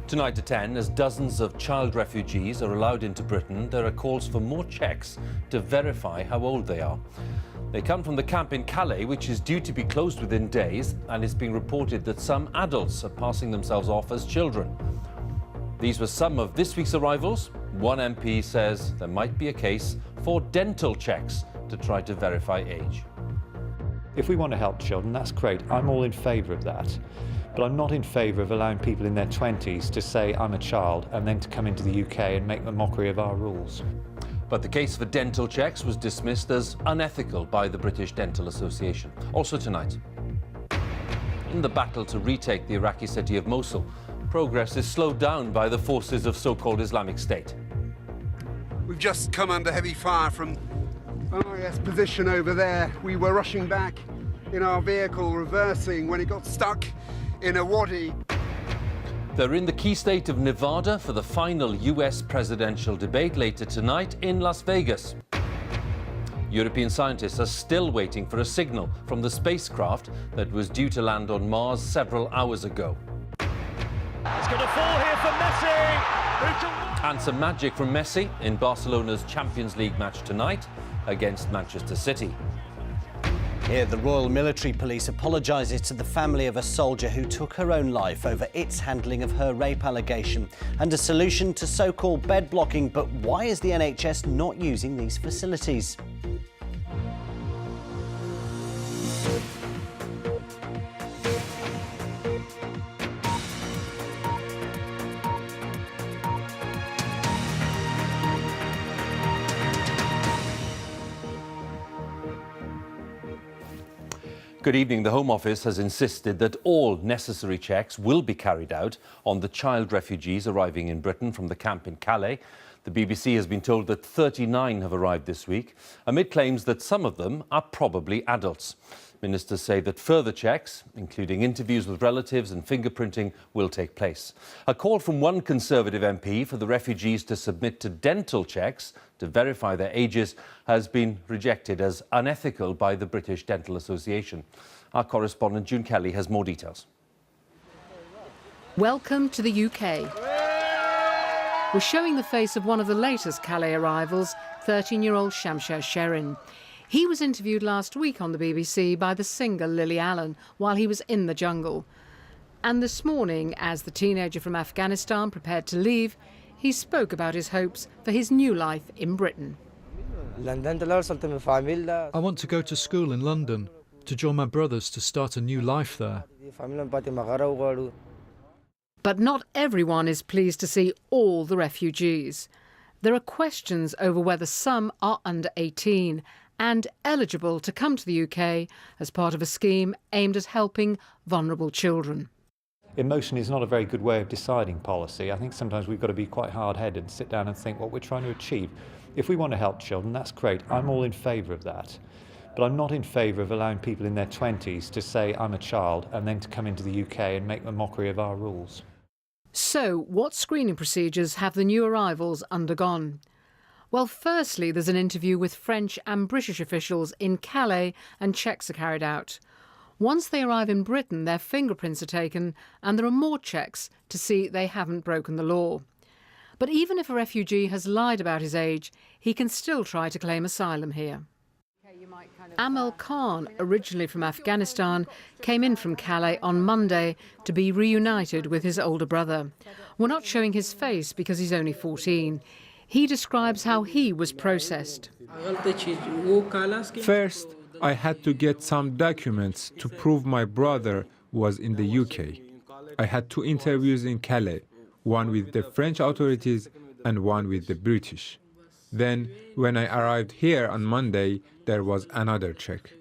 Tonight at 10, as dozens of child refugees are allowed into Britain, there are calls for more checks to verify how old they are. They come from the camp in Calais, which is due to be closed within days, and it's been reported that some adults are passing themselves off as children. These were some of this week's arrivals. One MP says there might be a case for dental checks to try to verify age. If we want to help children, that's great. I'm all in favour of that. But I'm not in favour of allowing people in their 20s to say I'm a child and then to come into the UK and make a mockery of our rules. But the case for dental checks was dismissed as unethical by the British Dental Association. Also tonight, in the battle to retake the Iraqi city of Mosul, progress is slowed down by the forces of so-called Islamic State. We've just come under heavy fire from RAF position over there. We were rushing back in our vehicle, reversing, when it got stuck in a wadi. They're in the key state of Nevada for the final US presidential debate later tonight in Las Vegas. European scientists are still waiting for a signal from the spacecraft that was due to land on Mars several hours ago. It's going to fall here for Messi. And some magic from Messi in Barcelona's Champions League match tonight against Manchester City. Here, the Royal Military Police apologises to the family of a soldier who took her own life over its handling of her rape allegation and a solution to so-called bed blocking. But why is the NHS not using these facilities? Good evening. The Home Office has insisted that all necessary checks will be carried out on the child refugees arriving in Britain from the camp in Calais. The BBC has been told that 39 have arrived this week, amid claims that some of them are probably adults. Ministers say that further checks, including interviews with relatives and fingerprinting, will take place. A call from one Conservative MP for the refugees to submit to dental checks to verify their ages has been rejected as unethical by the British Dental Association. Our correspondent June Kelly has more details. Welcome to the UK. We're showing the face of one of the latest Calais arrivals, 13-year-old Shamshir Sherin. He was interviewed last week on the BBC by the singer Lily Allen while he was in the jungle. And this morning, as the teenager from Afghanistan prepared to leave, he spoke about his hopes for his new life in Britain. I want to go to school in London, to join my brothers to start a new life there. But not everyone is pleased to see all the refugees. There are questions over whether some are under 18 and eligible to come to the UK as part of a scheme aimed at helping vulnerable children. Emotion is not a very good way of deciding policy. I think sometimes we've got to be quite hard-headed and sit down and think what we're trying to achieve. If we want to help children, that's great. I'm all in favour of that. But I'm not in favour of allowing people in their 20s to say I'm a child and then to come into the UK and make a mockery of our rules. So, what screening procedures have the new arrivals undergone? Well, firstly, there's an interview with French and British officials in Calais and checks are carried out. Once they arrive in Britain, their fingerprints are taken and there are more checks to see they haven't broken the law. But even if a refugee has lied about his age, he can still try to claim asylum here. Amal Khan, originally from Afghanistan, came in from Calais on Monday to be reunited with his older brother. We're not showing his face because he's only 14. He describes how he was processed. First, I had to get some documents to prove my brother was in the UK. I had 2 interviews in Calais, one with the French authorities and one with the British. Then, when I arrived here on Monday, there was another check.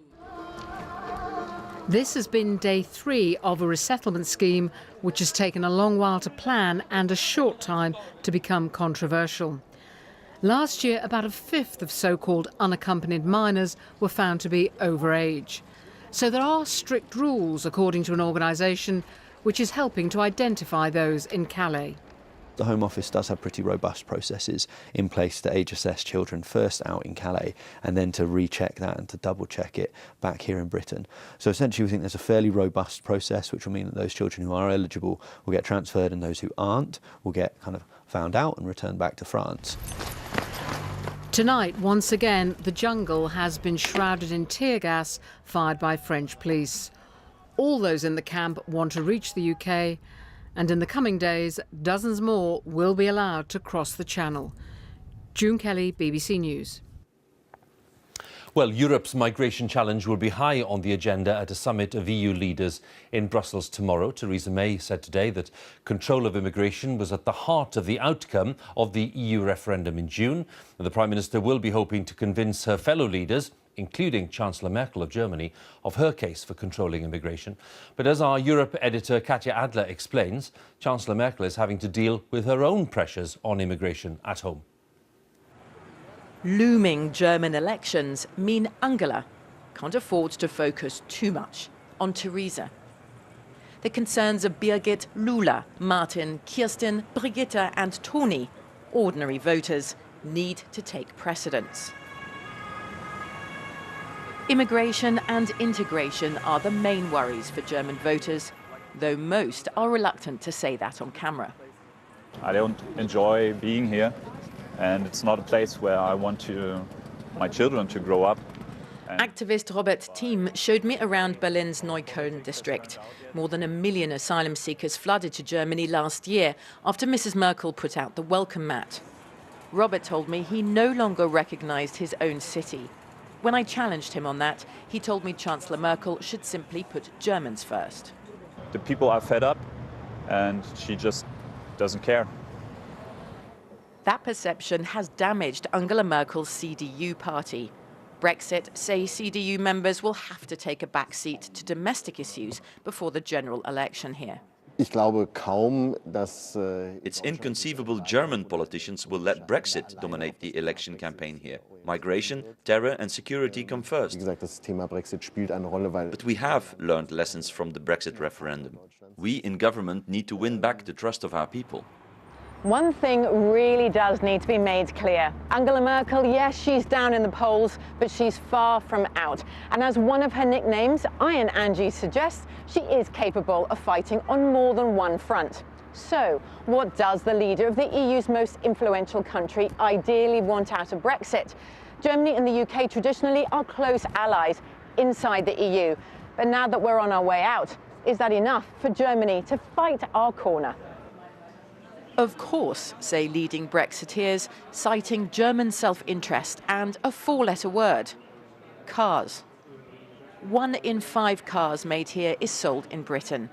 This has been day 3 of a resettlement scheme which has taken a long while to plan and a short time to become controversial. Last year, about a fifth of so-called unaccompanied minors were found to be over age. So there are strict rules, according to an organisation which is helping to identify those in Calais. The Home Office does have pretty robust processes in place to age assess children first out in Calais and then to recheck that and to double check it back here in Britain. So essentially we think there's a fairly robust process, which will mean that those children who are eligible will get transferred and those who aren't will get kind of found out and returned back to France. Tonight, once again, the jungle has been shrouded in tear gas fired by French police. All those in the camp want to reach the UK, and in the coming days, dozens more will be allowed to cross the Channel. June Kelly, BBC News. Well, Europe's migration challenge will be high on the agenda at a summit of EU leaders in Brussels tomorrow. Theresa May said today that control of immigration was at the heart of the outcome of the EU referendum in June. The Prime Minister will be hoping to convince her fellow leaders, including Chancellor Merkel of Germany, of her case for controlling immigration. But as our Europe editor Katja Adler explains, Chancellor Merkel is having to deal with her own pressures on immigration at home. Looming German elections mean Angela can't afford to focus too much on Theresa. The concerns of Birgit, Lula, Martin, Kirsten, Brigitte and Toni, ordinary voters, need to take precedence. Immigration and integration are the main worries for German voters, though most are reluctant to say that on camera. I don't enjoy being here, and it's not a place where I want my children to grow up. Activist Robert Thiem showed me around Berlin's Neukölln district. More than 1 million asylum seekers flooded to Germany last year after Mrs. Merkel put out the welcome mat. Robert told me he no longer recognized his own city. When I challenged him on that, he told me Chancellor Merkel should simply put Germans first. The people are fed up, and she just doesn't care. That perception has damaged Angela Merkel's CDU party. Brexit say CDU members will have to take a backseat to domestic issues before the general election here. It's inconceivable German politicians will let Brexit dominate the election campaign here. Migration, terror and security come first. But we have learned lessons from the Brexit referendum. We in government need to win back the trust of our people. One thing really does need to be made clear. Angela Merkel, yes, she's down in the polls, but she's far from out. And as one of her nicknames, Iron Angie, suggests, she is capable of fighting on more than one front. So, what does the leader of the EU's most influential country ideally want out of Brexit? Germany and the UK traditionally are close allies inside the EU. But now that we're on our way out, is that enough for Germany to fight our corner? Of course, say leading Brexiteers, citing German self-interest and a four-letter word: cars. 1 in 5 cars made here is sold in Britain.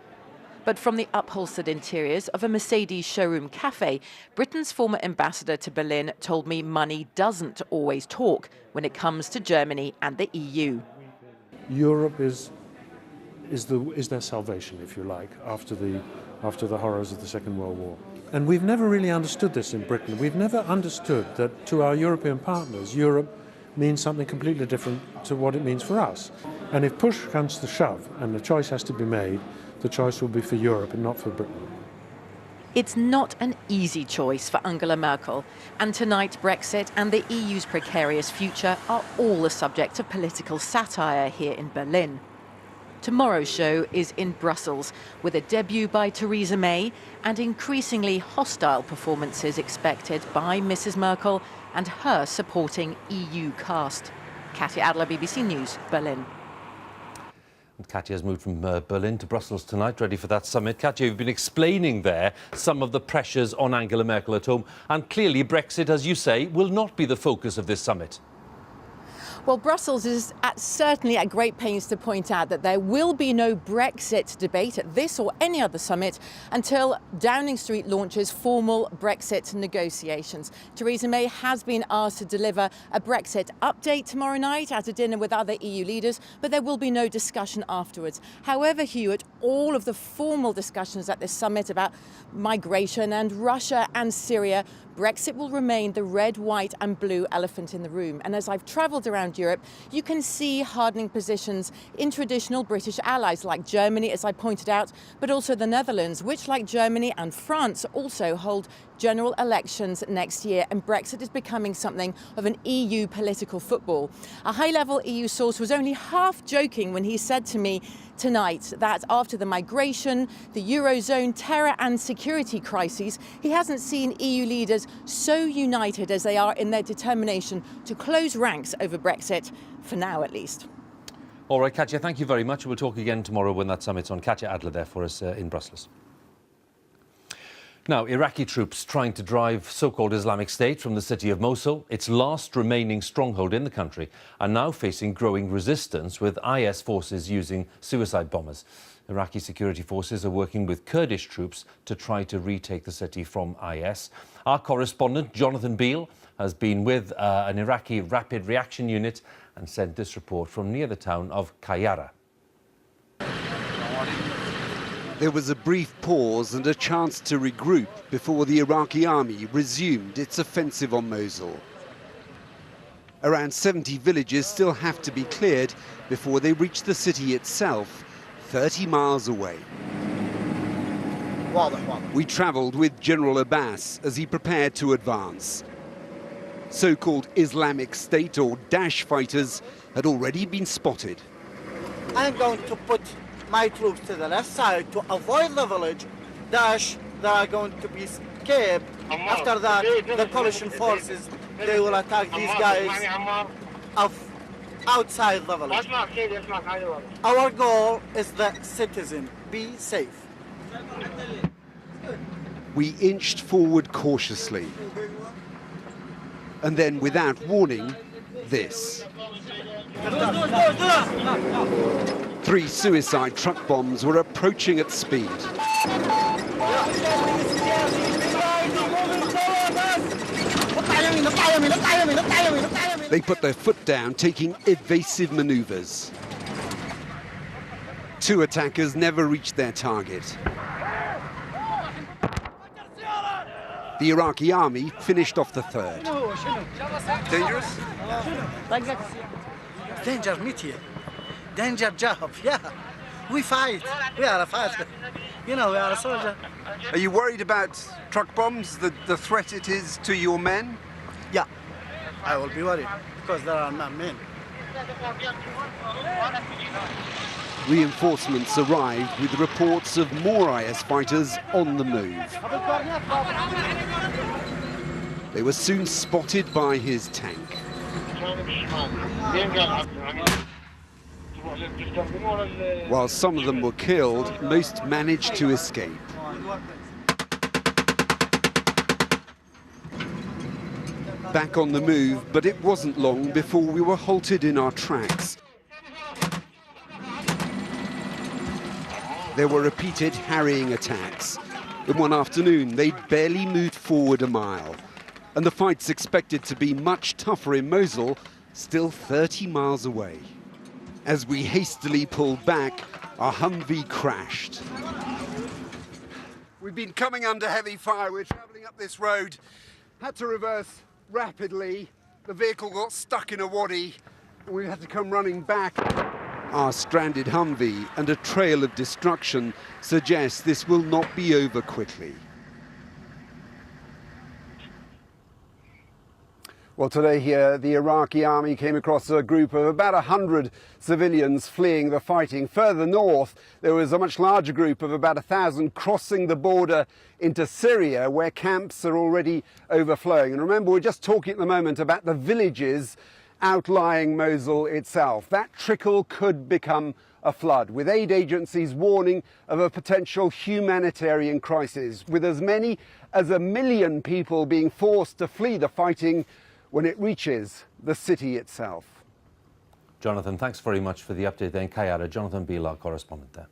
But from the upholstered interiors of a Mercedes showroom cafe, Britain's former ambassador to Berlin told me money doesn't always talk when it comes to Germany and the EU. Europe is their salvation, if you like, after the horrors of the Second World War. And we've never really understood this in Britain. We've never understood that to our European partners, Europe means something completely different to what it means for us. And if push comes to shove and the choice has to be made, the choice will be for Europe and not for Britain. It's not an easy choice for Angela Merkel, and tonight Brexit and the EU's precarious future are all the subject of political satire here in Berlin. Tomorrow's show is in Brussels, with a debut by Theresa May and increasingly hostile performances expected by Mrs. Merkel and her supporting EU cast. Katja Adler, BBC News, Berlin. Katja has moved from Berlin to Brussels tonight, ready for that summit. Katja, you've been explaining there some of the pressures on Angela Merkel at home, and clearly Brexit, as you say, will not be the focus of this summit. Well, Brussels is certainly at great pains to point out that there will be no Brexit debate at this or any other summit until Downing Street launches formal Brexit negotiations. Theresa May has been asked to deliver a Brexit update tomorrow night at a dinner with other EU leaders, but there will be no discussion afterwards. However, Hewitt, all of the formal discussions at this summit about migration and Russia and Syria, Brexit will remain the red, white and blue elephant in the room. And as I've travelled around Europe, you can see hardening positions in traditional British allies like Germany, as I pointed out, but also the Netherlands, which, like Germany and France, also hold general elections next year, and Brexit is becoming something of an EU political football. A high-level EU source was only half joking when he said to me tonight that after the migration, the Eurozone, terror and security crises, he hasn't seen EU leaders so united as they are in their determination to close ranks over Brexit, for now at least. All right, Katja, thank you very much. We'll talk again tomorrow when that summit's on. Katja Adler there for us in Brussels. Now, Iraqi troops trying to drive so-called Islamic State from the city of Mosul, its last remaining stronghold in the country, are now facing growing resistance with IS forces using suicide bombers. Iraqi security forces are working with Kurdish troops to try to retake the city from IS. Our correspondent, Jonathan Beale, has been with an Iraqi rapid reaction unit and sent this report from near the town of Kayara. There was a brief pause and a chance to regroup before the Iraqi army resumed its offensive on Mosul. Around 70 villages still have to be cleared before they reach the city itself, 30 miles away. We travelled with General Abbas as he prepared to advance. So-called Islamic State or Daesh fighters had already been spotted. I'm going to put my troops to the left side to avoid the village. Daesh, they are going to be scared. After that, the coalition forces, they will attack these guys outside the village. Our goal is the citizen, be safe. We inched forward cautiously. And then, without warning, this. 3 suicide truck bombs were approaching at speed. They put their foot down, taking evasive maneuvers. 2 attackers never reached their target. The Iraqi army finished off the 3rd. Dangerous? Danger meet here. Danger job, yeah. We fight. We are a fighter. You know, we are a soldier. Are you worried about truck bombs, the threat it is to your men? Yeah, I will be worried because there are not men. Reinforcements arrived with reports of more IS fighters on the move. They were soon spotted by his tank. While some of them were killed, most managed to escape. Back on the move, but it wasn't long before we were halted in our tracks. There were repeated harrying attacks. In one afternoon, they'd barely moved forward a mile. And the fight's expected to be much tougher in Mosul, still 30 miles away. As we hastily pulled back, our Humvee crashed. We've been coming under heavy fire. We're travelling up this road. Had to reverse rapidly. The vehicle got stuck in a wadi, and we had to come running back. Our stranded Humvee and a trail of destruction suggest this will not be over quickly. Well, today here, the Iraqi army came across a group of about 100 civilians fleeing the fighting. Further north, there was a much larger group of about 1,000 crossing the border into Syria, where camps are already overflowing. And remember, we're just talking at the moment about the villages outlying Mosul itself. That trickle could become a flood, with aid agencies warning of a potential humanitarian crisis, with as many as 1 million people being forced to flee the fighting when it reaches the city itself. Jonathan, thanks very much for the update there in Kayara. Jonathan Beale, our correspondent there.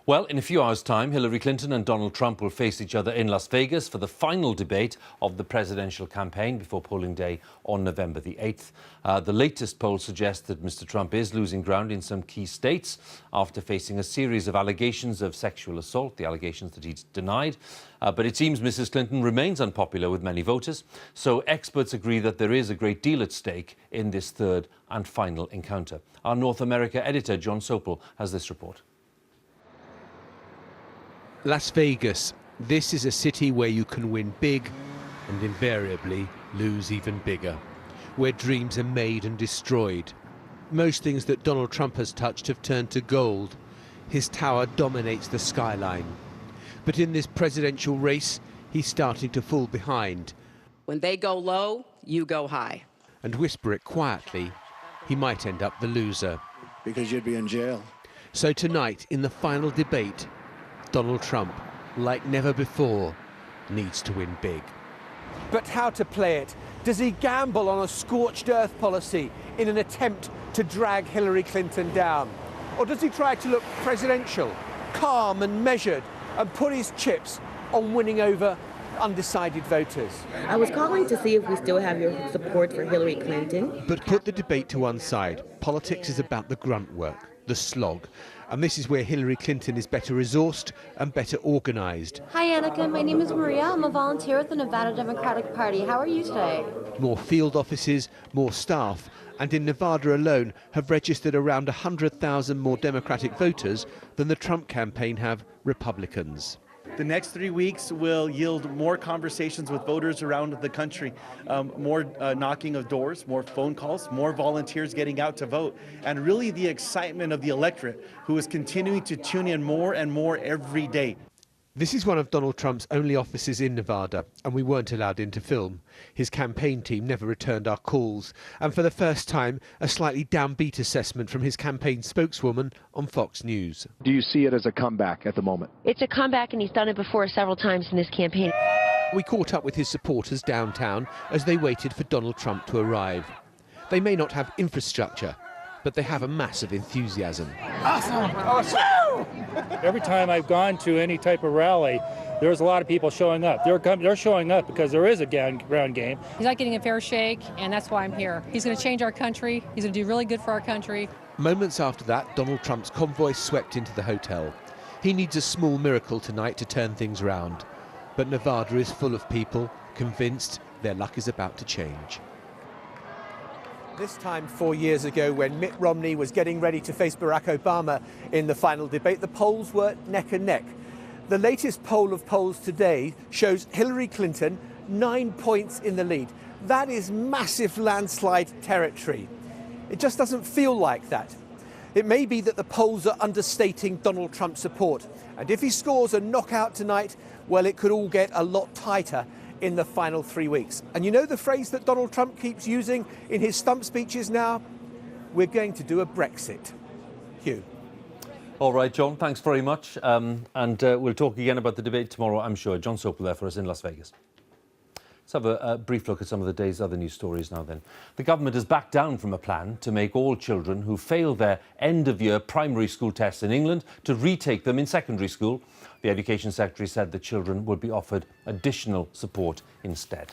Well, in a few hours' time, Hillary Clinton and Donald Trump will face each other in Las Vegas for the final debate of the presidential campaign before polling day on November the 8th. The latest polls suggest that Mr. Trump is losing ground in some key states after facing a series of allegations of sexual assault, the allegations that he's denied. But it seems Mrs. Clinton remains unpopular with many voters. So experts agree that there is a great deal at stake in this third and final encounter. Our North America editor, John Sopel, has this report. Las Vegas, This is a city where you can win big and invariably lose even bigger, where dreams are made and destroyed. Most things that Donald Trump has touched have turned to gold. His tower dominates the skyline. But in this presidential race, he's starting to fall behind. When they go low, you go high. And whisper it quietly, he might end up the loser. Because you'd be in jail. So tonight, in the final debate, Donald Trump, like never before, needs to win big. But how to play it? Does he gamble on a scorched earth policy in an attempt to drag Hillary Clinton down? Or does he try to look presidential, calm and measured, and put his chips on winning over undecided voters? I was calling to see if we still have your support for Hillary Clinton. But put the debate to one side. Politics is about the grunt work, the slog. And this is where Hillary Clinton is better resourced and better organised. Hi, Annika. My name is Maria. I'm a volunteer with the Nevada Democratic Party. How are you today? More field offices, more staff, and in Nevada alone have registered around 100,000 more Democratic voters than the Trump campaign have Republicans. The next 3 weeks will yield more conversations with voters around the country, more knocking of doors, more phone calls, more volunteers getting out to vote, and really the excitement of the electorate who is continuing to tune in more and more every day. This is one of Donald Trump's only offices in Nevada, and we weren't allowed in to film. His campaign team never returned our calls, and for the first time, a slightly downbeat assessment from his campaign spokeswoman on Fox News. Do you see it as a comeback at the moment? It's a comeback, and he's done it before several times in this campaign. We caught up with his supporters downtown as they waited for Donald Trump to arrive. They may not have infrastructure, but they have a massive enthusiasm. Awesome! Awesome! Every time I've gone to any type of rally, there's a lot of people showing up. They're showing up because there is a ground game. He's not getting a fair shake, and that's why I'm here. He's going to change our country. He's going to do really good for our country. Moments after that, Donald Trump's convoy swept into the hotel. He needs a small miracle tonight to turn things round. But Nevada is full of people convinced their luck is about to change. This time 4 years ago, when Mitt Romney was getting ready to face Barack Obama in the final debate, the polls were neck and neck. The latest poll of polls today shows Hillary Clinton 9 points in the lead. That is massive landslide territory. It just doesn't feel like that. It may be that the polls are understating Donald Trump's support. And if he scores a knockout tonight, well, it could all get a lot tighter in the final 3 weeks. And you know the phrase that Donald Trump keeps using in his stump speeches now? We're going to do a Brexit. Hugh. All right, John, thanks very much. We'll talk again about the debate tomorrow, I'm sure. John Sopel there for us in Las Vegas. Let's have a brief look at some of the day's other news stories now then. The government has backed down from a plan to make all children who fail their end-of-year primary school tests in England to retake them in secondary school. The Education Secretary said the children would be offered additional support instead.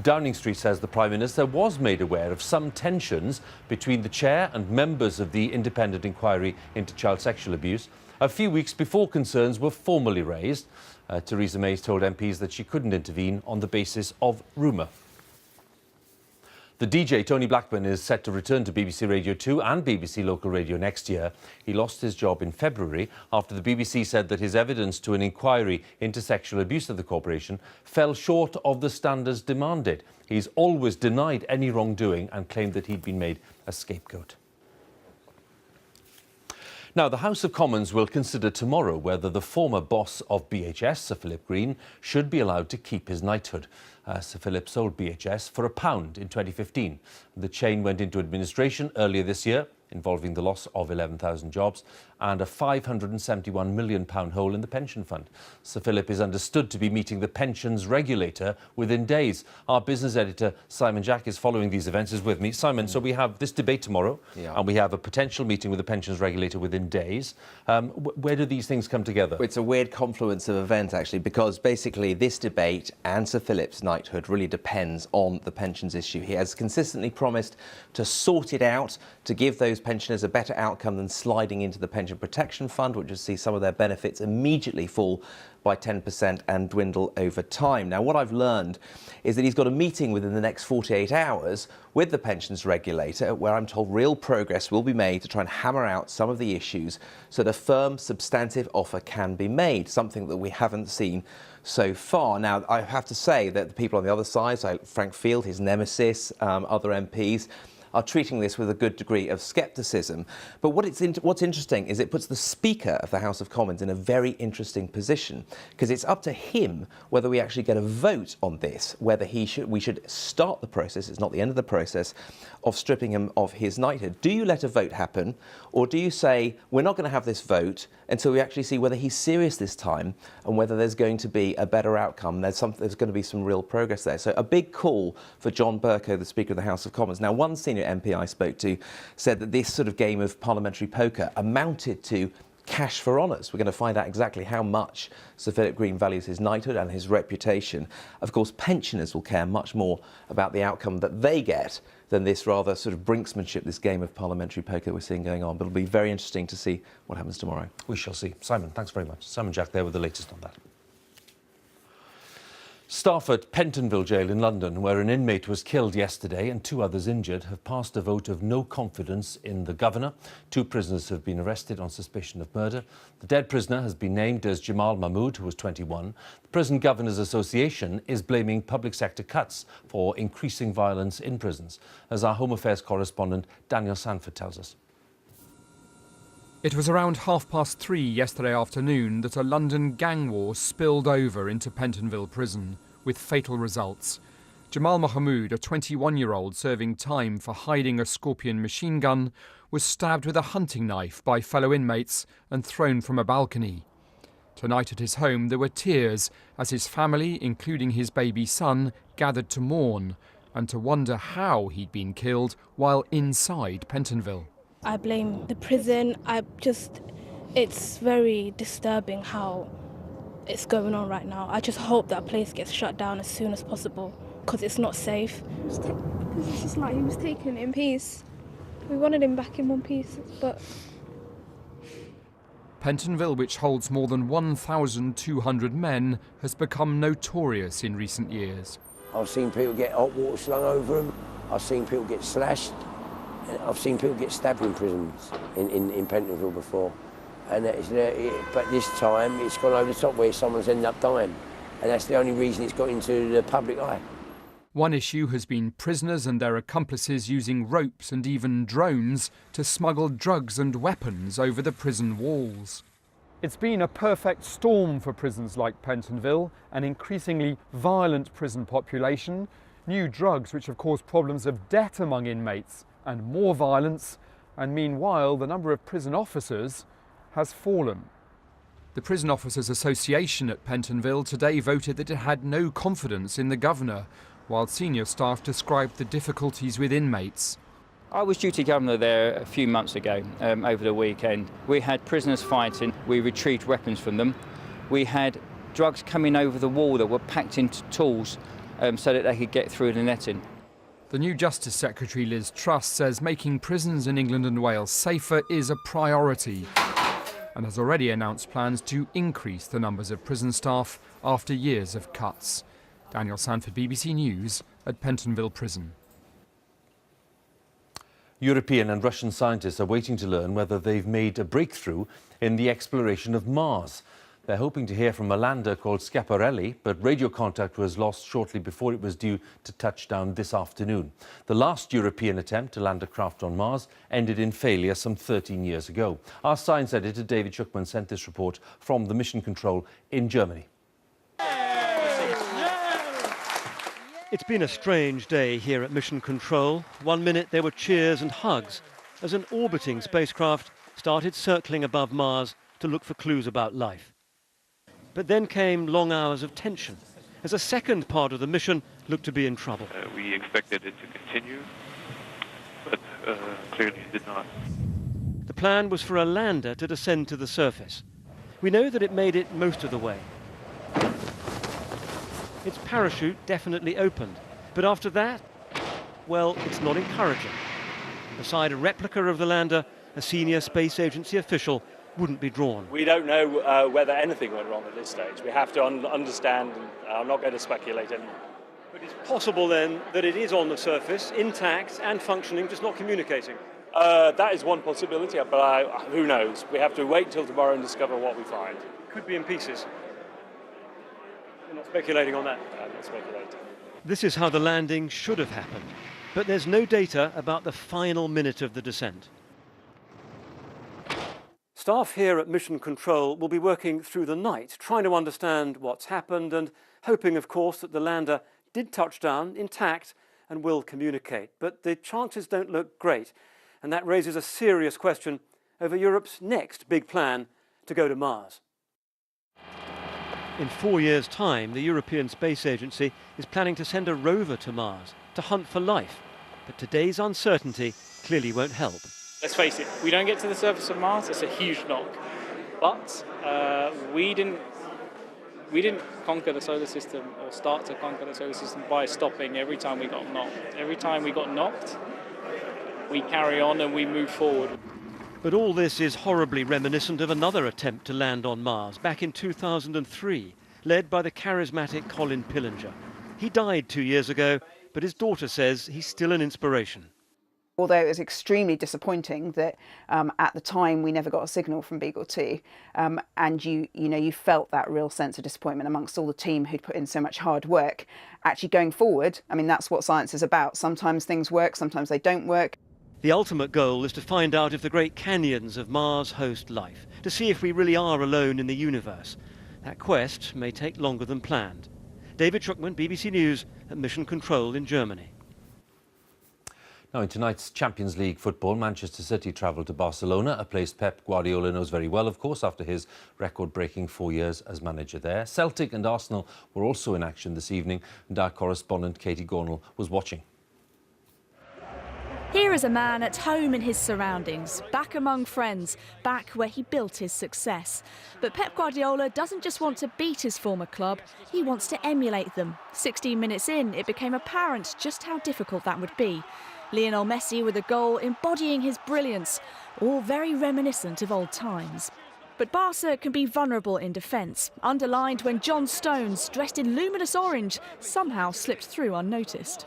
Downing Street says the Prime Minister was made aware of some tensions between the chair and members of the independent inquiry into child sexual abuse a few weeks before concerns were formally raised. Theresa May told MPs that she couldn't intervene on the basis of rumour. The DJ, Tony Blackburn, is set to return to BBC Radio 2 and BBC Local Radio next year. He lost his job in February after the BBC said that his evidence to an inquiry into sexual abuse of the corporation fell short of the standards demanded. He's always denied any wrongdoing and claimed that he'd been made a scapegoat. Now, the House of Commons will consider tomorrow whether the former boss of BHS, Sir Philip Green, should be allowed to keep his knighthood. Sir Philip sold BHS for £1 in 2015. The chain went into administration earlier this year, involving the loss of 11,000 jobs and a £571 million hole in the pension fund. Sir Philip is understood to be meeting the pensions regulator within days. Our business editor, Simon Jack, is following these events, is with me. Simon, so we have this debate tomorrow, and we have a potential meeting with the pensions regulator within days. Where do these things come together? It's a weird confluence of events, actually, because basically this debate and Sir Philip's knighthood really depends on the pensions issue. He has consistently promised to sort it out, to give those pensioners a better outcome than sliding into the pension protection fund, which will see some of their benefits immediately fall by 10% and dwindle over time. Now, what I've learned is that he's got a meeting within the next 48 hours with the pensions regulator, where I'm told real progress will be made to try and hammer out some of the issues so that a firm, substantive offer can be made, something that we haven't seen so far. Now, I have to say that the people on the other side, so Frank Field, his nemesis, other MPs, are treating this with a good degree of scepticism. But what's interesting is it puts the Speaker of the House of Commons in a very interesting position, because it's up to him whether we actually get a vote on this, whether we should start the process, it's not the end of the process, of stripping him of his knighthood. Do you let a vote happen, or do you say, we're not going to have this vote until we actually see whether he's serious this time and whether there's going to be a better outcome? There's going to be some real progress there. So a big call for John Bercow, the Speaker of the House of Commons. Now, one senior MP I spoke to said that this sort of game of parliamentary poker amounted to cash for honours. We're going to find out exactly how much Sir Philip Green values his knighthood and his reputation. Of course, pensioners will care much more about the outcome that they get than this rather sort of brinksmanship, this game of parliamentary poker that we're seeing going on. But it'll be very interesting to see what happens tomorrow. We shall see. Simon, thanks very much. Simon Jack there with the latest on that. Staff at Pentonville Jail in London, where an inmate was killed yesterday and 2 others injured, have passed a vote of no confidence in the governor. 2 prisoners have been arrested on suspicion of murder. The dead prisoner has been named as Jamal Mahmood, who was 21. The Prison Governors Association is blaming public sector cuts for increasing violence in prisons, as our Home Affairs correspondent Daniel Sanford tells us. It was around 3:30 yesterday afternoon that a London gang war spilled over into Pentonville Prison, with fatal results. Jamal Mahmood, a 21-year-old serving time for hiding a Scorpion machine gun, was stabbed with a hunting knife by fellow inmates and thrown from a balcony. Tonight at his home there were tears as his family, including his baby son, gathered to mourn and to wonder how he'd been killed while inside Pentonville. I blame the prison. It's very disturbing how it's going on right now. I just hope that place gets shut down as soon as possible, because it's not safe. Because it's just like he was taken in peace. We wanted him back in one piece, but... Pentonville, which holds more than 1,200 men, has become notorious in recent years. I've seen people get hot water slung over them. I've seen people get slashed. I've seen people get stabbed in prisons in Pentonville before, but this time it's gone over the top where someone's ended up dying, and that's the only reason it's got into the public eye. One issue has been prisoners and their accomplices using ropes and even drones to smuggle drugs and weapons over the prison walls. It's been a perfect storm for prisons like Pentonville, an increasingly violent prison population, new drugs which have caused problems of debt among inmates, and more violence, and meanwhile the number of prison officers has fallen. The Prison Officers Association at Pentonville today voted that it had no confidence in the governor, while senior staff described the difficulties with inmates. I was duty governor there a few months ago, over the weekend. We had prisoners fighting, we retrieved weapons from them. We had drugs coming over the wall that were packed into tools so that they could get through the netting. The new Justice Secretary Liz Truss says making prisons in England and Wales safer is a priority and has already announced plans to increase the numbers of prison staff after years of cuts. Daniel Sanford, BBC News at Pentonville Prison. European and Russian scientists are waiting to learn whether they've made a breakthrough in the exploration of Mars. They're hoping to hear from a lander called Schiaparelli, but radio contact was lost shortly before it was due to touch down this afternoon. The last European attempt to land a craft on Mars ended in failure some 13 years ago. Our science editor, David Schuckman, sent this report from the Mission Control in Germany. It's been a strange day here at Mission Control. 1 minute there were cheers and hugs as an orbiting spacecraft started circling above Mars to look for clues about life. But then came long hours of tension as a second part of the mission looked to be in trouble. We expected it to continue, but clearly it did not. The plan was for a lander to descend to the surface. We know that it made it most of the way. Its parachute definitely opened, but after that, well, it's not encouraging. Beside a replica of the lander, a senior space agency official wouldn't be drawn. We don't know whether anything went wrong at this stage. We have to understand, and I'm not going to speculate anymore. But it's possible then that it is on the surface, intact and functioning, just not communicating. That is one possibility, but who knows? We have to wait until tomorrow and discover what we find. Could be in pieces. You're not speculating on that? I'm not speculating. This is how the landing should have happened, but there's no data about the final minute of the descent. Staff here at Mission Control will be working through the night, trying to understand what's happened and hoping, of course, that the lander did touch down intact and will communicate. But the chances don't look great, and that raises a serious question over Europe's next big plan to go to Mars. In 4 years' time, the European Space Agency is planning to send a rover to Mars to hunt for life. But today's uncertainty clearly won't help. Let's face it, we don't get to the surface of Mars, it's a huge knock. But we didn't conquer the solar system or start to conquer the solar system by stopping every time we got knocked. Every time we got knocked, we carry on and we move forward. But all this is horribly reminiscent of another attempt to land on Mars back in 2003, led by the charismatic Colin Pillinger. He died 2 years ago, but his daughter says he's still an inspiration. Although it was extremely disappointing that at the time we never got a signal from Beagle 2, and you felt that real sense of disappointment amongst all the team who'd put in so much hard work. Actually going forward, I mean, that's what science is about. Sometimes things work, sometimes they don't work. The ultimate goal is to find out if the great canyons of Mars host life, to see if we really are alone in the universe. That quest may take longer than planned. David Schuckman, BBC News at Mission Control in Germany. Now, in tonight's Champions League football, Manchester City travelled to Barcelona, a place Pep Guardiola knows very well, of course, after his record-breaking 4 years as manager there. Celtic and Arsenal were also in action this evening, and our correspondent Katie Gornall was watching. Here is a man at home in his surroundings, back among friends, back where he built his success. But Pep Guardiola doesn't just want to beat his former club, he wants to emulate them. 16 minutes in, it became apparent just how difficult that would be. Lionel Messi with a goal embodying his brilliance, all very reminiscent of old times. But Barca can be vulnerable in defence, underlined when John Stones, dressed in luminous orange, somehow slipped through unnoticed.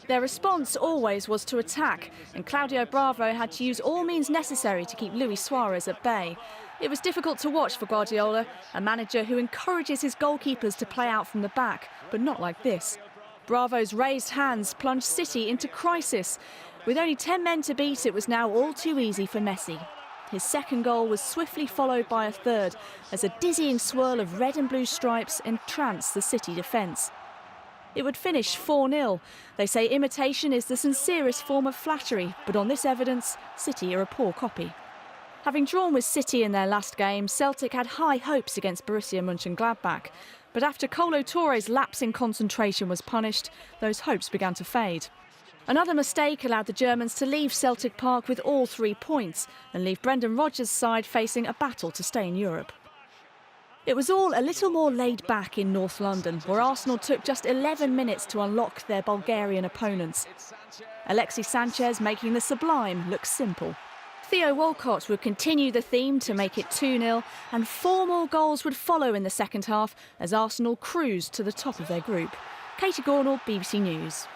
Their response always was to attack, and Claudio Bravo had to use all means necessary to keep Luis Suarez at bay. It was difficult to watch for Guardiola, a manager who encourages his goalkeepers to play out from the back, but not like this. Bravo's raised hands plunged City into crisis. With only 10 men to beat, it was now all too easy for Messi. His second goal was swiftly followed by a third, as a dizzying swirl of red and blue stripes entranced the City defence. It would finish 4-0. They say imitation is the sincerest form of flattery, but on this evidence, City are a poor copy. Having drawn with City in their last game, Celtic had high hopes against Borussia Mönchengladbach. But after Kolo Touré's lapse in concentration was punished, those hopes began to fade. Another mistake allowed the Germans to leave Celtic Park with all 3 points and leave Brendan Rodgers' side facing a battle to stay in Europe. It was all a little more laid back in North London, where Arsenal took just 11 minutes to unlock their Bulgarian opponents. Alexis Sanchez making the sublime look simple. Theo Walcott would continue the theme to make it 2-0, and 4 more goals would follow in the second half as Arsenal cruised to the top of their group. Katie Gornall, BBC News.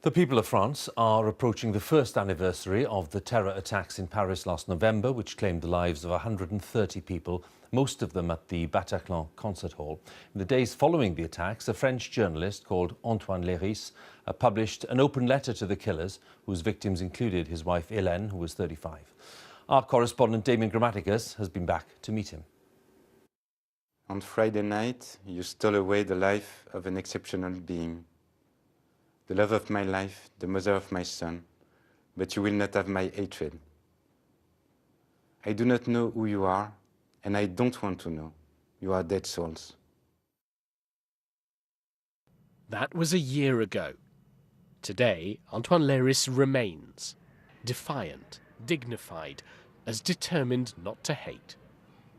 The people of France are approaching the first anniversary of the terror attacks in Paris last November, which claimed the lives of 130 people, most of them at the Bataclan concert hall. In the days following the attacks, a French journalist called Antoine Léris published an open letter to the killers, whose victims included his wife Hélène, who was 35. Our correspondent Damien Grammaticus has been back to meet him. On Friday night, you stole away the life of an exceptional being. The love of my life, the mother of my son, but you will not have my hatred. I do not know who you are, and I don't want to know. You are dead souls. That was a year ago. Today, Antoine Léris remains defiant, dignified, as determined not to hate.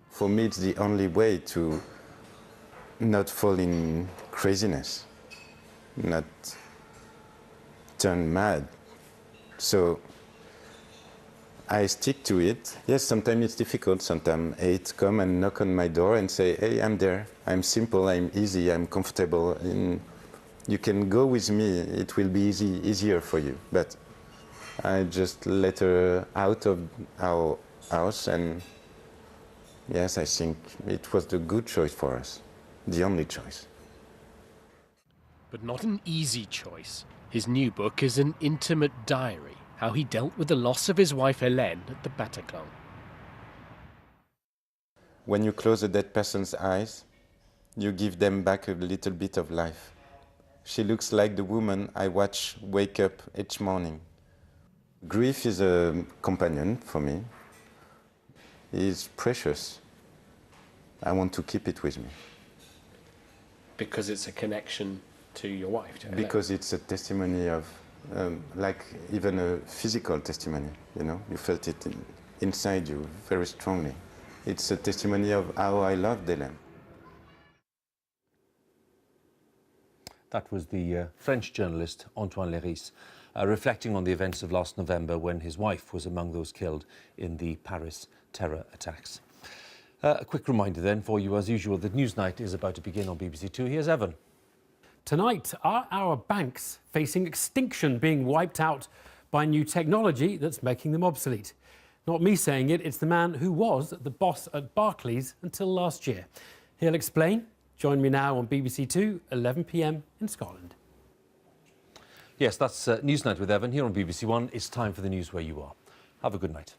For me, it's the only way to not fall in craziness, not turn mad. So I stick to it. Yes, sometimes it's difficult. Sometimes it come and knock on my door and say, hey, I'm there. I'm simple, I'm easy, I'm comfortable. And you can go with me. It will be easier for you. But I just let her out of our house, and yes, I think it was the good choice for us, the only choice. But not an easy choice. His new book is an intimate diary, how he dealt with the loss of his wife Hélène at the Bataclan. When you close a dead person's eyes, you give them back a little bit of life. She looks like the woman I watch wake up each morning. Grief is a companion for me. It's precious. I want to keep it with me. Because it's a connection to your wife? To because it's a testimony of, like even a physical testimony, you know? You felt it inside you very strongly. It's a testimony of how I loved Hélène. That was the French journalist Antoine Léris reflecting on the events of last November when his wife was among those killed in the Paris terror attacks. A quick reminder then for you, as usual, that Newsnight is about to begin on BBC Two. Here's Evan. Tonight, are our banks facing extinction, being wiped out by new technology that's making them obsolete? Not me saying it, it's the man who was the boss at Barclays until last year. He'll explain. Join me now on BBC Two, 11 p.m. in Scotland. Yes, that's Newsnight with Evan here on BBC One. It's time for the news where you are. Have a good night.